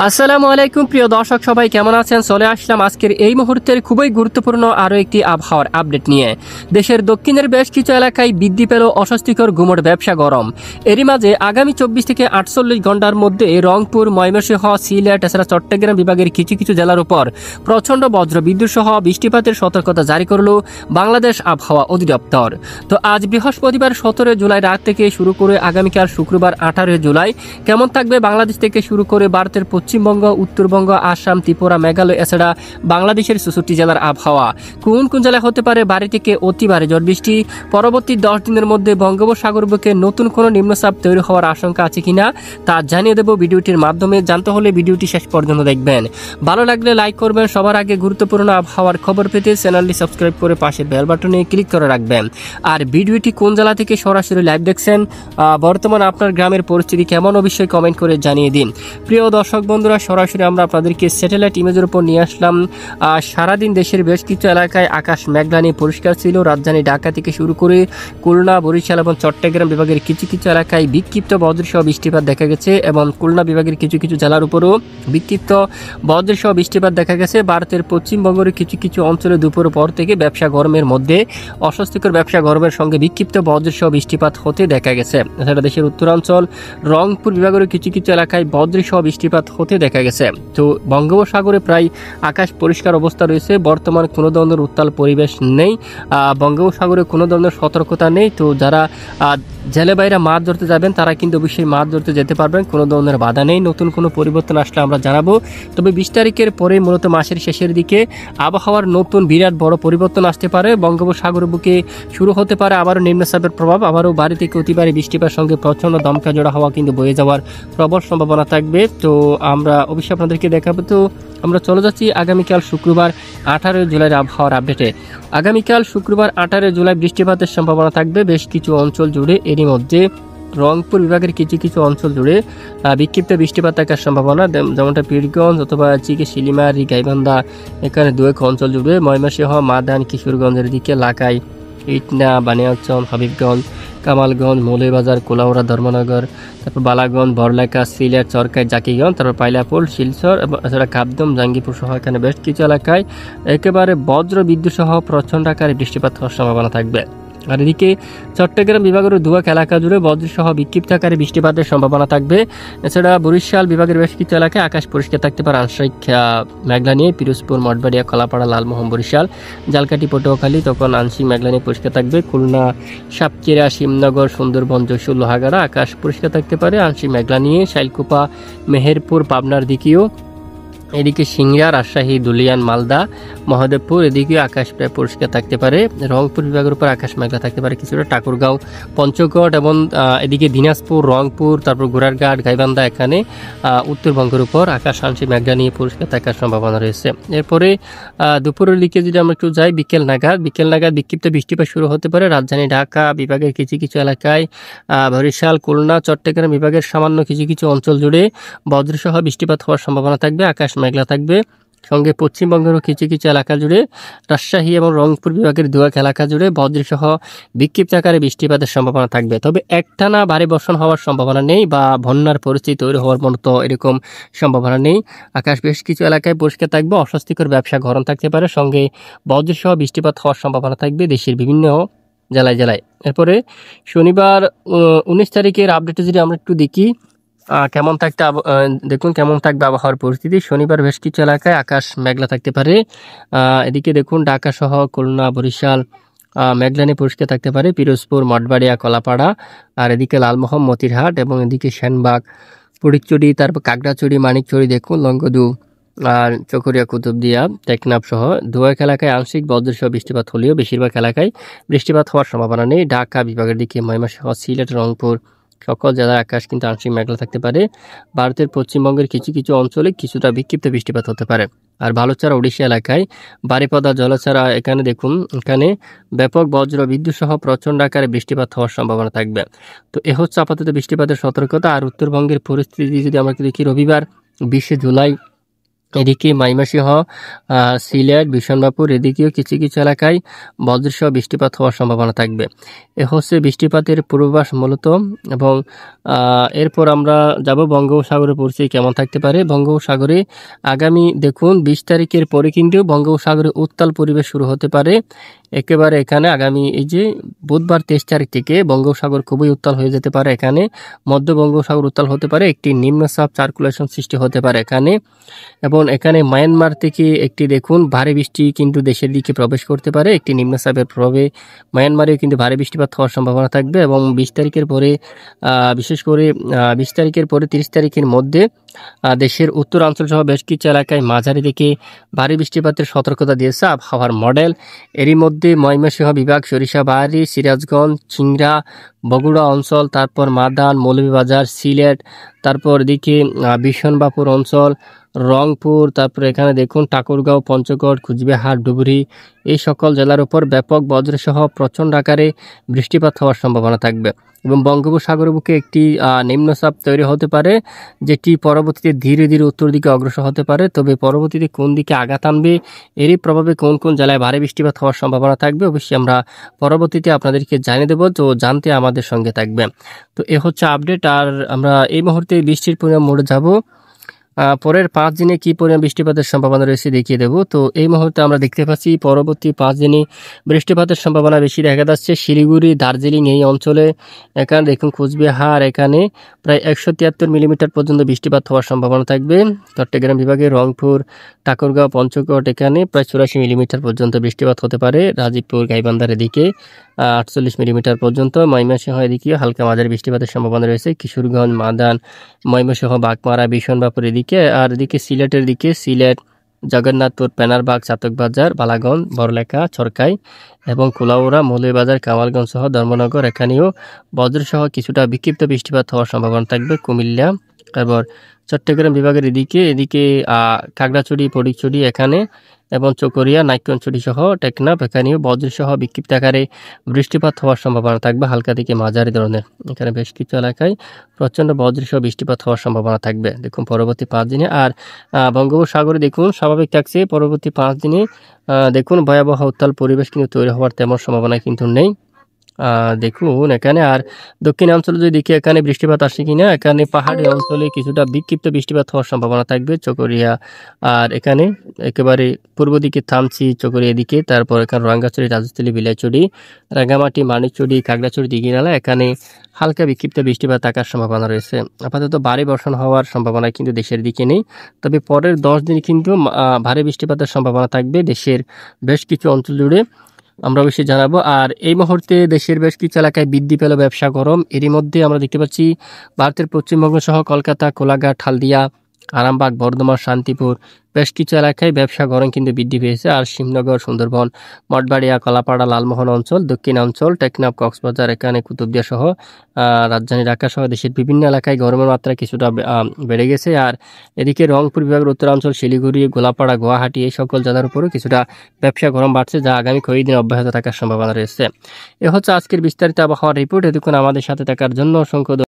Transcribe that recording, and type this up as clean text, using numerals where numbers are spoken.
আসসালামু আলাইকুম প্রিয় দর্শক, সবাই কেমন আছেন? চলে আসলাম আজকের এই মুহূর্তের খুবই গুরুত্বপূর্ণ আরও একটি আবহাওয়ার আপডেট নিয়ে। দেশের দক্ষিণের বেশ কিছু এলাকায় বৃদ্ধি পেল অস্বস্তিকর গুমট ব্যবসা গরম। এরই মাঝে আগামী 24 থেকে 48 ঘন্টার মধ্যে রংপুর, ময়মনসিংহ, সিলেট এছাড়া চট্টগ্রাম বিভাগের কিছু কিছু জেলার উপর প্রচণ্ড বজ্র বিদ্যুৎ সহ বৃষ্টিপাতের সতর্কতা জারি করল বাংলাদেশ আবহাওয়া অধিদপ্তর। তো আজ বৃহস্পতিবার 17 জুলাই রাত থেকে শুরু করে আগামীকাল শুক্রবার 18 জুলাই কেমন থাকবে বাংলাদেশ থেকে শুরু করে ভারতের পশ্চিমবঙ্গ, উত্তরবঙ্গ, আসাম, ত্রিপুরা, মেঘালয় এছাড়া বাংলাদেশের 64 জেলার আবহাওয়া, কোন কোন জেলায় হতে পারে ভারী থেকে অতি ভারী ঝড় বৃষ্টি, পরবর্তী 10 দিনের মধ্যে বঙ্গোপসাগর বুকে নতুন কোনো নিম্নচাপ তৈরি হওয়ার আশঙ্কা আছে কিনা তা জানিয়ে দেব ভিডিওটির মাধ্যমে। জানতে হলে ভিডিওটি শেষ পর্যন্ত দেখবেন। ভালো লাগলে লাইক করবেন। সবার আগে গুরুত্বপূর্ণ আবহাওয়ার খবর পেতে চ্যানেলটি সাবস্ক্রাইব করে পাশের বেল বাটনে ক্লিক করে রাখবেন। আর ভিডিওটি কোন জেলা থেকে সরাসরি লাইভ দেখছেন, বর্তমান আপনার গ্রামের পরিস্থিতি কেমন অবশ্যই কমেন্ট করে জানিয়ে দিন। প্রিয় দর্শক বন্ধুরা, সরাসরি আমরা আপনাদেরকে স্যাটেলাইট ইমেজের উপর নিয়ে আসলাম। সারাদিন দেশের বেশ কিছু এলাকায় আকাশ মেঘলানি পরিষ্কার ছিল। রাজধানী ঢাকা থেকে শুরু করে খুলনা, বরিশাল এবং চট্টগ্রাম বিভাগের কিছু কিছু এলাকায় বিক্ষিপ্ত বজ্রসহ বৃষ্টিপাত দেখা গেছে এবং খুলনা বিভাগের কিছু কিছু জেলার উপরও বিক্ষিপ্ত বজ্রসহ বৃষ্টিপাত দেখা গেছে। ভারতের পশ্চিমবঙ্গের কিছু কিছু অঞ্চলে দুপুর পর থেকে ব্যবসা গরমের মধ্যে অস্বস্তিকর ব্যবসা গরমের সঙ্গে বিক্ষিপ্ত বজ্রসহ বৃষ্টিপাত হতে দেখা গেছে। এছাড়া দেশের উত্তরাঞ্চল রংপুর বিভাগের কিছু কিছু এলাকায় বজ্রসহ বৃষ্টিপাত হতে দেখা গেছে। তো বঙ্গোপসাগরে প্রায় আকাশ পরিষ্কার অবস্থা রয়েছে। বর্তমান কোনো ধরনের উত্তাল পরিবেশ নেই, বঙ্গোপসাগরে কোনো ধরনের সতর্কতা নেই। তো যারা জেলে বাইরে মাছ ধরতে যাবেন তারা কিন্তু অবশ্যই মাছ ধরতে যেতে পারবেন, কোনো ধরনের বাধা নেই। নতুন কোনো পরিবর্তন আসলে আমরা জানাবো। তবে 20 তারিখের পরে মূলত মাসের শেষের দিকে আবহাওয়ার নতুন বিরাট বড় পরিবর্তন আসতে পারে। বঙ্গোপসাগর বুকে শুরু হতে পারে আবারও নিম্নচাপের প্রভাব, আবারও ভারী থেকে অতি ভারী বৃষ্টিপাতের সঙ্গে প্রচণ্ড দমকা জোড়া হওয়া কিন্তু বয়ে যাওয়ার প্রবল সম্ভাবনা থাকবে। তো আমরা অবশ্যই আপনাদেরকে দেখাবো। তো আমরা চলে যাচ্ছি আগামীকাল শুক্রবার 18 জুলাইয়ের আবহাওয়ার আপডেটে। আগামীকাল শুক্রবার 18 জুলাই বৃষ্টিপাতের সম্ভাবনা থাকবে বেশ কিছু অঞ্চল জুড়ে। এরই মধ্যে রংপুর বিভাগের কিছু কিছু অঞ্চল জুড়ে বিক্ষিপ্ত বৃষ্টিপাত থাকার সম্ভাবনা, যেমনটা পীরগঞ্জ অথবা শিলিমারি, গাইবান্ধা এখানে দু এক অঞ্চল জুড়ে, ময়মনসিংহ, মাদান, কিশোরগঞ্জের দিকে লাকাই, ইটনা, বানিয়াচং, হাবিবগঞ্জ, কামালগঞ্জ, মৌলভীবাজার, কোলাউড়া, ধর্মনগর, তারপর বালাগঞ্জ, বড়লেখা, সিলেট, চরকাই, জাকিগঞ্জ, তারপর পাইলাপুল, শিলচর এবং এছাড়া কাবদম, জাঙ্গিপুর সহ এখানে বেশ কিছু এলাকায় একেবারে বজ্র বিদ্যুৎ সহ প্রচণ্ড আকারে বৃষ্টিপাত হওয়ার সম্ভাবনা থাকবে। আর এদিকে চট্টগ্রাম বিভাগের দুয়াক এলাকা জুড়ে বজ্রসহ বিক্ষিপ্ত আকারে বৃষ্টিপাতের সম্ভাবনা থাকবে। এছাড়া বরিশাল বিভাগের বেশ কিছু এলাকায় আকাশ পরিষ্কার থাকতে পারে, আংশিক মেঘলা নিয়ে। পিরোজপুর, মঠবাড়িয়া, কলাপাড়া, লালমোহন, বরিশাল, জালকাঠি, পটুয়াখালী তখন আংশিক মেঘলা নিয়ে পরিষ্কার থাকবে। খুলনা, সাতক্ষীরা, শিবনগর, সুন্দরবন, যশোর, লোহাগাড়া আকাশ পরিষ্কার থাকতে পারে, আংশিক মেঘলা নিয়ে। শাইলকুপা, মেহেরপুর, পাবনার দিকেও, এদিকে সিংড়া, রাজশাহী, দুলিয়ান, মালদা, মহাদেবপুর এদিকেও আকাশ প্রায় পরিষ্কার থাকতে পারে। রংপুর বিভাগের উপর আকাশ মেঘলা থাকতে পারে কিছুটা। ঠাকুরগাঁও, পঞ্চগড় এবং এদিকে দিনাজপুর, রংপুর, তারপর গোড়ারঘাট, গাইবান্ধা এখানে উত্তরবঙ্গের উপর আকাশ আংশিক মেঘলা নিয়ে পরিষ্কার থাকার সম্ভাবনা রয়েছে। এরপরে দুপুরের দিকে যদি আমরা একটু যাই, বিকেল নাগাদ বিক্ষিপ্ত বৃষ্টিপাত শুরু হতে পারে রাজধানী ঢাকা বিভাগের কিছু কিছু এলাকায়, বরিশাল, খুলনা, চট্টগ্রাম বিভাগের সামান্য কিছু কিছু অঞ্চল জুড়ে বজ্রসহ বৃষ্টিপাত হওয়ার সম্ভাবনা থাকবে, আকাশ মেঘলা থাকবে। সঙ্গে পশ্চিমবঙ্গেরও কিছু কিছু এলাকা জুড়ে, রাজশাহী এবং রংপুর বিভাগের দুয়াক এলাকা জুড়ে বজ্রসহ বিক্ষিপ্ত আকারে বৃষ্টিপাতের সম্ভাবনা থাকবে। তবে একটানা ভারী বর্ষণ হওয়ার সম্ভাবনা নেই বা বন্যার পরিস্থিতি তৈরি হওয়ার মতো এরকম সম্ভাবনা নেই। আকাশ বেশ কিছু এলাকায় পরিষ্কার থাকবে, অস্বস্তিকর ব্যবসা গরম থাকতে পারে, সঙ্গে বজ্রসহ বৃষ্টিপাত হওয়ার সম্ভাবনা থাকবে দেশের বিভিন্ন জেলায় জেলায়। এরপরে শনিবার 19 তারিখের আপডেটে যদি আমরা একটু দেখি কেমন থাকতে দেখুন কেমন থাকবে আবহাওয়ার পরিস্থিতি। শনিবার বেশ কিছু এলাকায় আকাশ মেঘলা থাকতে পারে। এদিকে দেখুন ঢাকা সহ খুলনা, বরিশাল মেঘলানি পরিষ্কার থাকতে পারে, পিরোজপুর, মঠবাড়িয়া, কলাপাড়া, আর এদিকে লালমোহন, মতিরহাট এবং এদিকে সেনবাগ, ফটিকছড়ি, তারপর কাকড়াছড়ি, মানিকছড়ি দেখুন, লংগদু, আর চকরিয়া, কুতুবদিয়া, টেকনাফ সহ দুয়াক এলাকায় আংশিক বজ্রসহ বৃষ্টিপাত হলেও বেশিরভাগ এলাকায় বৃষ্টিপাত হওয়ার সম্ভাবনা নেই। ঢাকা বিভাগের দিকে ময়মনসিংহ, সিলেট, রংপুর সকল জেলার আকাশ কিন্তু আংশিক মেঘলা থাকতে পারে। ভারতের পশ্চিমবঙ্গের কিছু কিছু অঞ্চলে কিছুটা বিক্ষিপ্ত বৃষ্টিপাত হতে পারে। আর বালুচারা, ওড়িশা এলাকায়, বারিপদা, জলছাড়া এখানে দেখুন এখানে ব্যাপক বজ্র বিদ্যুৎ সহ প্রচণ্ড আকারে বৃষ্টিপাত হওয়ার সম্ভাবনা থাকবে। তো এ হচ্ছে আপাতত বৃষ্টিপাতের সতর্কতা। আর উত্তরবঙ্গের পরিস্থিতি যদি আমরা দেখি, রবিবার 20 জুলাই এদিকে ময়মনসিংহ, সিলেট, বিশনবাপুর এদিকেও কিছু কিছু এলাকায় বজ্রসহ বৃষ্টিপাত হওয়ার সম্ভাবনা থাকবে। এ হচ্ছে বৃষ্টিপাতের পূর্বাভাস মূলত। এবং এরপর আমরা যাব বঙ্গোপসাগরের পরিস্থিতি কেমন থাকতে পারে। বঙ্গোপসাগরে আগামী দেখুন 20 তারিখের পরে কিন্তু বঙ্গোপসাগরে উত্তাল পরিবেশ শুরু হতে পারে। একেবারে এখানে আগামী এই যে বুধবার 23 তারিখ থেকে বঙ্গোপসাগর খুবই উত্তাল হয়ে যেতে পারে। এখানে মধ্য বঙ্গোপসাগর উত্তাল হতে পারে, একটি নিম্নচাপ সার্কুলেশন সৃষ্টি হতে পারে এখানে। এবং এখানে মায়ানমার থেকে একটি দেখুন ভারী বৃষ্টি কিন্তু দেশের দিকে প্রবেশ করতে পারে। একটি নিম্নচাপের প্রভাবে মায়ানমারেও কিন্তু ভারী বৃষ্টিপাত হওয়ার সম্ভাবনা থাকবে। এবং 20 তারিখের পরে বিশেষ করে 20 তারিখের পরে 30 তারিখের মধ্যে দেশের উত্তরাঞ্চল সহ বেশ কিছু এলাকায় মাঝারি থেকে ভারী বৃষ্টিপাতের সতর্কতা দিয়েছে আবহাওয়ার মডেল। এরই মধ্যে ময়মনসিংহ বিভাগ, সরিষাবাড়ি, সিরাজগঞ্জ, চিংড়া, বগুড়া অঞ্চল, তারপর মাদান, মৌলভীবাজার, সিলেট, তারপর এদিকে বিশনবাপুর অঞ্চল, রংপুর, তারপর এখানে দেখুন ঠাকুরগাঁও, পঞ্চগড়, কুচবিহার, ডুবুরি এই সকল জেলার উপর ব্যাপক বজ্রসহ প্রচণ্ড আকারে বৃষ্টিপাত হওয়ার সম্ভাবনা থাকবে। এবং বঙ্গোপসাগরের বুকে একটি নিম্নচাপ তৈরি হতে পারে, যেটি পরবর্তীতে ধীরে ধীরে উত্তর দিকে অগ্রসর হতে পারে। তবে পরবর্তীতে কোন দিকে আঘাত আনবে, এরই প্রভাবে কোন কোন জেলায় ভারী বৃষ্টিপাত হওয়ার সম্ভাবনা থাকবে অবশ্যই আমরা পরবর্তীতে আপনাদেরকে জানিয়ে দেবো। তো জানতে আমাদের সঙ্গে থাকবে। তো এ হচ্ছে আপডেট। আর আমরা এই মুহূর্তে বৃষ্টির পরিমাণ মোড়ে যাব। পরের 5 দিনে কি পরিমাণ বৃষ্টিপাতের সম্ভাবনা রয়েছে দেখিয়ে দেব। তো এই মুহূর্তে আমরা দেখতে পাচ্ছি পরবর্তী 5 দিনে বৃষ্টিপাতের সম্ভাবনা বেশি দেখা যাচ্ছে শিলিগুড়ি, দার্জিলিং এই অঞ্চলে। এখানে দেখুন কোচবিহার, এখানে প্রায় 173 মিলিমিটার পর্যন্ত বৃষ্টিপাত হওয়ার সম্ভাবনা থাকবে। চট্টগ্রাম বিভাগে রংপুর, ঠাকুরগাঁও, পঞ্চগড় এখানে প্রায় 84 মিলিমিটার পর্যন্ত বৃষ্টিপাত হতে পারে। রাজীবপুর, গাইবান্ধার এদিকে 48 মিলিমিটার পর্যন্ত। ময়মনসিংহ এদিকে হালকা মাঝারি বৃষ্টিপাতের সম্ভাবনা রয়েছে। কিশোরগঞ্জ, মাদান, ময়মনসিংহ, বাগমারা, বিশনবাপুর এদিকে। আর এদিকে সিলেটের দিকে সিলেট, জগন্নাথপুর, পেনারবাগ, চাতকবাজার, বালাগঞ্জ, বড়লেখা, ছরকাই এবং কুলাউড়া, মৌলভীবাজার, কামালগঞ্জ সহ ধর্মনগর এখানেও বজ্রসহ কিছুটা বিক্ষিপ্ত বৃষ্টিপাত হওয়ার সম্ভাবনা থাকবে। কুমিল্লা, তারপর চট্টগ্রাম বিভাগের এদিকে খাগড়াছড়ি, ফটিকছড়ি এখানে এবং চকরিয়া, নাইক্ষ্যংছড়ি সহ টেকনাফ এখানেও বজ্রসহ বিক্ষিপ্ত আকারে বৃষ্টিপাত হওয়ার সম্ভাবনা থাকবে, হালকা থেকে মাঝারি ধরনের। এখানে বেশ কিছু এলাকায় প্রচণ্ড বজ্রসহ বৃষ্টিপাত হওয়ার সম্ভাবনা থাকবে দেখুন পরবর্তী 5 দিনে। আর বঙ্গোপসাগরে দেখুন স্বাভাবিক থাকছে পরবর্তী 5 দিনে। দেখুন ভয়াবহ উত্তাল পরিবেশ কিন্তু তৈরি হওয়ার তেমন সম্ভাবনা কিন্তু নেই। দেখুন এখানে। আর দক্ষিণাঞ্চলে যদি দেখি এখানে বৃষ্টিপাত আসে কিনা, এখানে পাহাড়ি অঞ্চলে কিছুটা বিক্ষিপ্ত বৃষ্টিপাত হওয়ার সম্ভাবনা থাকবে চকরিয়া। আর এখানে একেবারে পূর্ব দিকে থামছি চকরিয়া দিকে, তারপর এখানে রাঙ্গাছড়ি, রাজস্থলী, বিলাইছড়ি, রাঙ্গামাটি, মানিকচড়ি, খাগড়াছড়ি, দিঘিনালা এখানে হালকা বিক্ষিপ্ত বৃষ্টিপাত থাকার সম্ভাবনা রয়েছে। আপাতত ভারী বর্ষণ হওয়ার সম্ভাবনা কিন্তু দেশের দিকে নেই। তবে পরের 10 দিন কিন্তু ভারী বৃষ্টিপাতের সম্ভাবনা থাকবে দেশের বেশ কিছু অঞ্চল জুড়ে, আমরা অবশ্যই জানাবো। আর এই মুহূর্তে দেশের বেশ কিছু এলাকায় বৃদ্ধি পেল ব্যবসা গরম। এরই মধ্যে আমরা দেখতে পাচ্ছি ভারতের পশ্চিমবঙ্গ সহ কলকাতা, কোলাঘাট, হালদিয়া, আরামবাগ, বর্ধমান, শান্তিপুর বেশ কিছু এলাকায় ব্যবসা গরম কিন্তু বৃদ্ধি পেয়েছে। আর শিবনগর, সুন্দরবন, মঠবাড়িয়া, কলাপাড়া, লালমোহন অঞ্চল, দক্ষিণাঞ্চল, টেকনাফ, কক্সবাজার এখানে কুতুবদিয়া সহ রাজধানী ঢাকা সহ দেশের বিভিন্ন এলাকায় গরমের মাত্রা কিছুটা বেড়ে গেছে। আর এদিকে রংপুর বিভাগের উত্তরাঞ্চল, শিলিগুড়ি, গোলাপাড়া, গুয়াহাটি এই সকল জেলার উপরেও কিছুটা ব্যবসা গরম বাড়ছে, যা আগামী কয়েকদিন অব্যাহত থাকার সম্ভাবনা রয়েছে। এ হচ্ছে আজকের বিস্তারিত আবহাওয়ার রিপোর্ট। এতক্ষণ আমাদের সাথে থাকার জন্য অসংখ্য